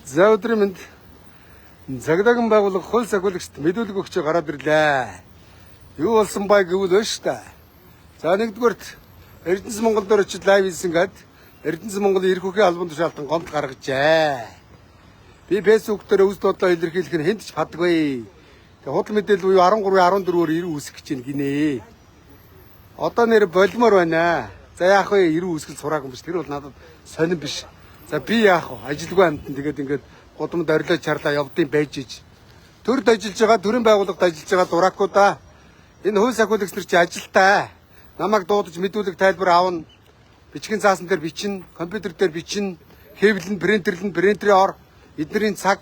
За өдрийн мэнд цагдаагийн байгууллага хууль сахиулагчд мэдүүлэг өгч гараад ирлээ. Юу болсон бай гэвэл байна шүү дээ. За нэгдүгээрт Эрдэнэс Монгол дээр очиж лайв хийсэн гээд Эрдэнэс Монголын эрх үхийн албан тушаалтан гомдол гаргажээ. Би фэйсбүүк дээр үс бодлоо илэрхийлэх нь хэнд ч падаггүй. Тэгээ худал мэдээлэл буюу 13-14-оор ирүү үсэх гэж байна гинэ. Одоо нэр болмоор байна. За яах вэ? Ирүү үсгэл сураагүй биш. Тэр бол надад сонирн биш. За би яах вэ? Ажилгүй амтан тэгээд ингээд гудамд орилоо чарлаа явдсан байж иж. Төрд ажиллаж байгаа, төрийн байгууллагад ажиллаж байгаа дуракуудаа энэ хууль сахиулагч нар чи ажилтаа. Намайг дуудаж мэдүүлэг тайлбар аавна. Бичгийн заасан дээр бичнэ, компьютер дээр бичнэ, хэвлэн, принтерийн ор, эднэрийн цаг.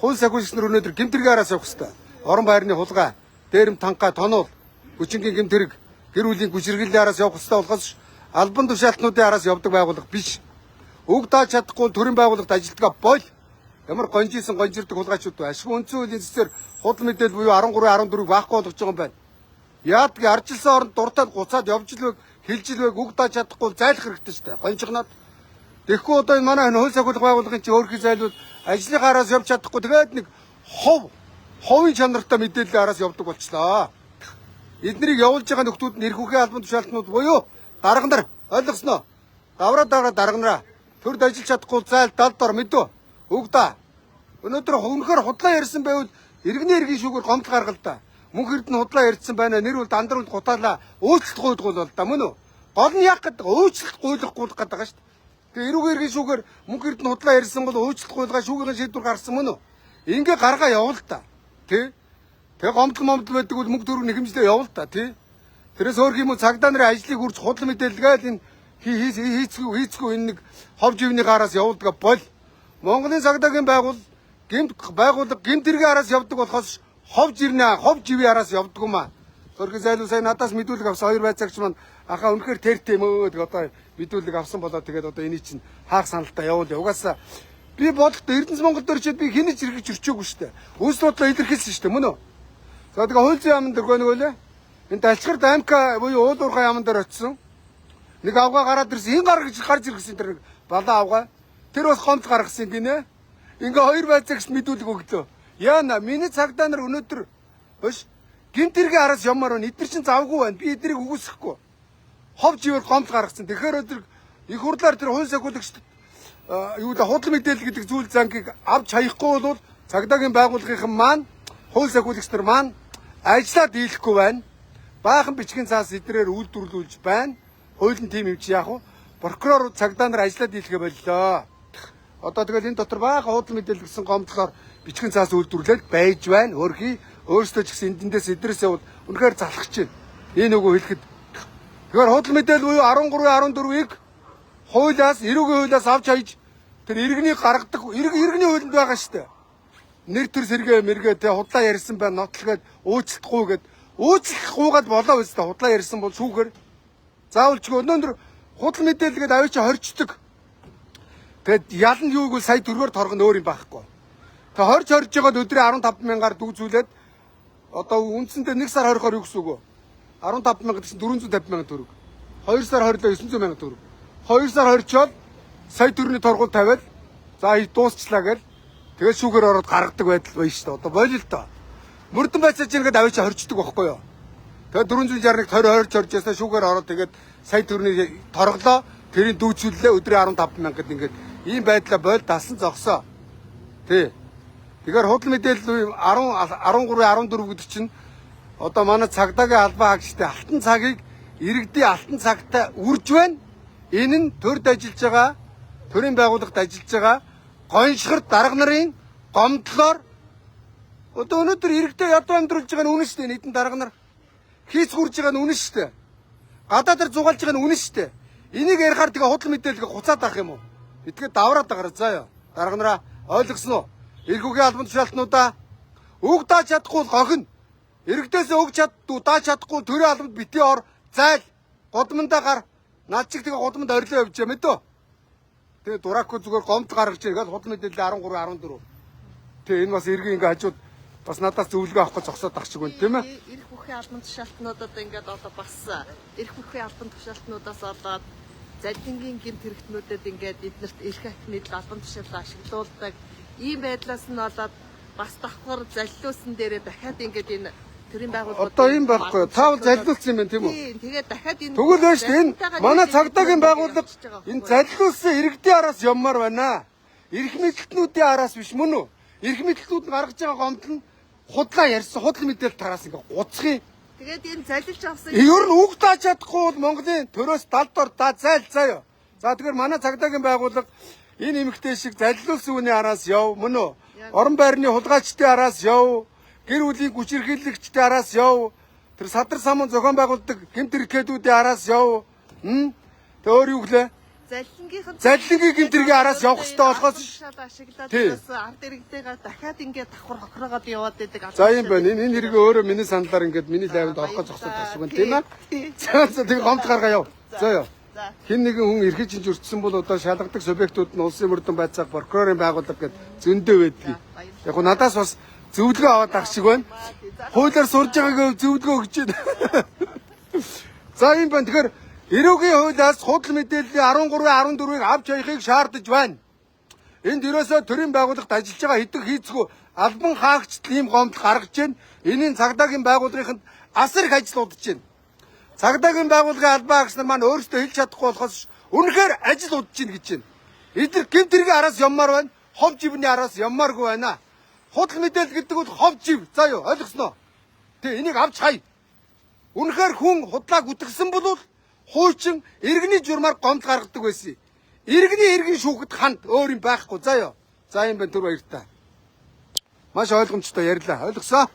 Хууль сахиулагч нар өнөөдөр гэмтэргийн араас явах хэвээр. Орон байрны хулгай, дээрэм танка, тонол, хүчингийн гэмтэрэг, гэр бүлийн гүширгэллийн араас явах хэвээр болохоос албан тушаалтнуудын араас явдаг байгууллага биш. Үг дааж чадахгүй төрийн байгууллагад ажилтгаа бол ямар гонжисэн гонжирдаг хулгайчуд бай. Ашгүй үндсэн хуулийн зэсээр худал мэдээлэл буюу 13-14-г баахгүй болгож байгаа юм байна. Яадг аржилсан оронд дуртаад гуцаад явж илвэг, хэлж илвэг үг дааж чадахгүй зайлах хэрэгтэй шүү дээ. Гонжигнаад. Тэгэхгүй одоо энэ манай хууль сахиулагч байгууллагын чи өөрхий зайлууд ажлын араас явж чадахгүй тэгээд нэг ховын чанартай мэдээллийн араас явдаг болчлоо. Эднийг явуулж байгаа нөхдүүд нь эрх үхийн албан тушаалтнууд буюу дарга нар ойлгосноо. Дарга нараа төрд ажиллаж чадахгүй зайл 70 дор мэдөө. Үгдаа. Өнөөдөр үнэхээр худлаа ярьсан байвал иргэний эргийн шүүгээр гомдол гаргал та. Мөнх эрдэнэ худлаа ярьсан байна. Нэр бол дандрууд гутаалаа. Өөрчлөлт гуйдгуул бол да мөн үү? Гол нь яах гэдэг өөрчлөлт гуйлахгүй гэдэг байгаа шүү дээ. Тэгээ эрүүгийн эргийн шүүгээр мөнх эрдэнэ худлаа ярьсан бол өөрчлөлт гуйлгаа шүүгийн шийдвэр гаргасан мөн үү? Ингээ гаргаа явуул та. Тэ? Тэгээ гомдол байдаг бол мөнгө төгрөг нэхэмжлээ явуул та. Тэ? Тэрээс өөр юм уу цагдаа нарын ажлыг хүрч худал мэдээлгээл энэ хийцгүй энэ нэг хов живний гараас явуулдаг бол Монголын цагдаагийн байгууллага гэмтэргийн араас явдаг болохоос хов живийн араас явдаг юм аа. Төрхий зайлуу сайн надаас мэдүүлэг авсан хоёр байцаагч маань ахаа үнэхээр тэртэй юм өө тэг одоо мэдүүлэг авсан болоо тэгээд одоо эний чинь хаах саналтаа явуул. Угаасаа би бодоход Эрдэнэс Монгол дөрчөөд би хинэж иргэж өрчөөгүй шүү дээ. Үс бодлоо илэрхийлсэн шүү дээ мөн үү? За тэгээ хууль зүйн яамн дээр гоног үлээ. Энэ Далчгарт аймка буюу уулуурхай яамн дээр очсон. Нэг авгаа гараад ирсэн. Хин гарч ирсэн тэр нэг балаа авгаа. Тэр бас гомд гаргасан гинэ. Ингээ хоёр байцаагч мэдүүлэг өглөө. Яана миний цагдаа нар өнөөдөр биш гэмтэргийн араас явмаар байна. Эдгээр чинь завгүй байна. Би эднийг үгүйсэхгүй. Хов живээр гомд гаргасан. Тэгэхээр өдөр их хурлаар тэр хууль сахиулагчд юу да худал мэдээлэл гэдэг зүйл зангийг авч хаяхгүй бол цагдаагийн байгууллагын маань хууль сахиулагч нар маань ажиллаад дийлэхгүй байна. Баахан бичгийн цаас эднэрээр үйлдвэрлүүлж байна. Хуулийн тим юм чи яах вэ? Прокурор цагдаа нар ажиллаад дийлэхэ боллоо. Одоо тэгэл энэ дотор баахан худал мэдээлэл гэсэн гомдлоор бичгийн цаас үйлдвэрлээд байж байна. Өөрхий өөрсдөө ч гэсэн эндээс эдрээс явал үнэхээр залхаж байна. Энэ үгөө хэлэхэд тэгэхээр худал мэдээлэл буюу 13-14-ийг хуулиас эрүүгийн хуулиас авч хаяж тэр иргэний гаргадаг иргэний хуулинд байгаа шүү дээ. Нэр төр сэргээ мэргээ тэ худлаа ярьсан байна нотлгээд уучлахгүй уучлахгүйгээд болоо үстэй худлаа ярьсан бол шүүгээр заавалчгүй өнөөдөр худал мэдээлэлгээд авчи хорчдөг. Тэгэд ялан юу гэвэл сая төгрөгөөр торгоно өөр юм байхгүй. Тэгээ хорж байгаад өдрийн 15,000-аар дүүзүүлээд одоо үндсэндээ 1 сар хорихоор юу гэсэн үг вэ? 15,000 гэсэн 450,000 төгрөг. 2 сар хорилоо 900,000 төгрөг. 2 сар хорчоод сая төгрөгийн торгуул тавиад за дуусчлаа гэл тэгээд шүүгээр ороод гаргадаг байдал байна шүү дээ. Одоо болил л доо. Мөрдөн байцаач ингээд авчи хорчдөг байхгүй юу? Тэгээд 461 хорж ясаа шүүгээр ороод тэгээд сая төгрөгийг торглоо. Тэрийг дүүцүүллээ өдрийн 15,000 гэд ингээд ийм байдлаа бойл талсан зогсоо. Тий. Тэгэхээр худал мэдээлэл 13-14 гэдэг чинь одоо манай цагдаагийн албан хаагчтай алтан цагийг иргэдийн алтан цагтай үрж байна. Энэ нь төрд ажиллаж байгаа, төрийн байгууллагад ажиллаж байгаа гоншгор дарга нарын гомдлоор одоо өнөөдөр иргэдэд ядуу амьдруулж байгаа нь үнэн шүү дээ. Нийтэн дарга нар хийц хүрж байгаа нь үнэн шүү дээ. Гадаадаар зугаалж байгаа нь үнэн шүү дээ. Энийг ярихаар тэгээ худал мэдээлэлгээ хуцаад авах юм уу? Бидгээ давраад байгаа заа ёо. Дарга нараа ойлгосон уу? Эрх үгийн албан тушаалтнуудаа үг дааж чадахгүй гохно. Иргэдээс үг дааж чадахгүй төрийн албанд битгий ор зайл годмондоо гар над чиг тэгээ годмонд орилоо явж байгаа мэдөө. Тэгээ дураагүй зүгээр гомд гаргаж иргээл худал мэдээлэл 13-14. Тэгээ энэ бас иргэн ингээ хажууд бас надаас зөвлөгөө авах гэж зогсоод ах шиг байна тийм ээ. Эрх бүхий албан тушаалтнуудад ингээд одоо бас эрх бүхий албан тушаалтнуудаас болоод залингийн гэмт хэрэгтнүүдэд ингээд эднэрт эрх ахны албан тушаалаа ашиглуулдаг Ийм байдлаас нь болоод бас давхар заллиулсан дээрээ дахиад ингээд энэ төрийн байгууллагууд Одоо юм байхгүй юу? Таав заллиулсан юм байна тийм үү? Тийм. Тэгээд дахиад энэ Тэгвэл байж энэ манай цагдаагийн байгууллага энэ заллиулсан иргэдийн араас явмаар байна. Ирэх мэдлэлтнүүдийн араас биш мөн үү? Ирэх мэдлэлтнүүд нь гаргаж байгаа гомдол нь худлаа ярьсан худал мэдээлэл тараас ингээ гуцхын. тэгээд энэ залилж авсан Ер нь үг дааж чадахгүй бол Монголын төрөөс далдор да зайл заяа. За тэгэхээр манай цагдаагийн байгууллага энэ эмэгтэй шиг заллиулсан хүний араас яв мөн үү? Орон байрны хулгайчдын араас яв. Гэр бүлийн хүч хэрхийлэгчдийн араас яв. Тэр садар самун зохион байгуулдаг гэмт хэрэглээдүүдийн араас яв. Тэ өөр юу гэлээ? Заллингийн гэмт хэрэгийн араас явах хэрэгтэй болохоос ашиглаад бас ард иргэдтэйгээ дахиад ингээд давхар хохроогоод яваад байдаг. За юм байна. Энэ хэрэг өөрөө миний саналаар ингээд миний лайвд орох гэж зогсоод байгаа юм тийм ээ. За тэг гомд гаргаа яв. За яв. Хин нэгэн хүн эрхэж чинь өртсөн бол одоо шалгадаг субъектууд нь улсын мөрдөн байцаах прокурорын байгууллага гэд зөндөө байдгийг. Яг го надаас бас зөвлөгөө аваад ах шиг байна. Хуулиар сурж байгаагаа зөвлөгөө өгч байна. За юм байна. Тэгэхээр эрүүгийн хуулиас худал мэдээллийн 13-14-ийг авч явахыг шаардаж байна. Энд ерөөсөө төрийн байгууллагт ажиллаж байгаа хэдэн хийцгүү албан хаагчдал ийм гомдол гаргаж байна. Энийн цагдаагийн байгууллагынд асар их ажил удаж байна. Цагдаагийн байгууллагын албан хаагч нар маань өөрсдөө хэлж чадахгүй болохоос үнэхээр ажил удаж байна гэж байна. Эдгээр гэмт хэрэгийн араас яммаар байна. Хов живний араас яммааргүй байна. Худал мэдээлэл гэдэг бол хов жив. За юу ойлгосноо. Тэ энийг авч хай. Үнэхээр хүн худлаа гүтгсэн бол хуучин иргэний журмаар гомдол гаргадаг байсан. Иргэний шүүхэд ханд өөр юм байхгүй. За юу. За юм байна түр баяртай. Маш ойлгомжтой ярьлаа. Ойлгосоо?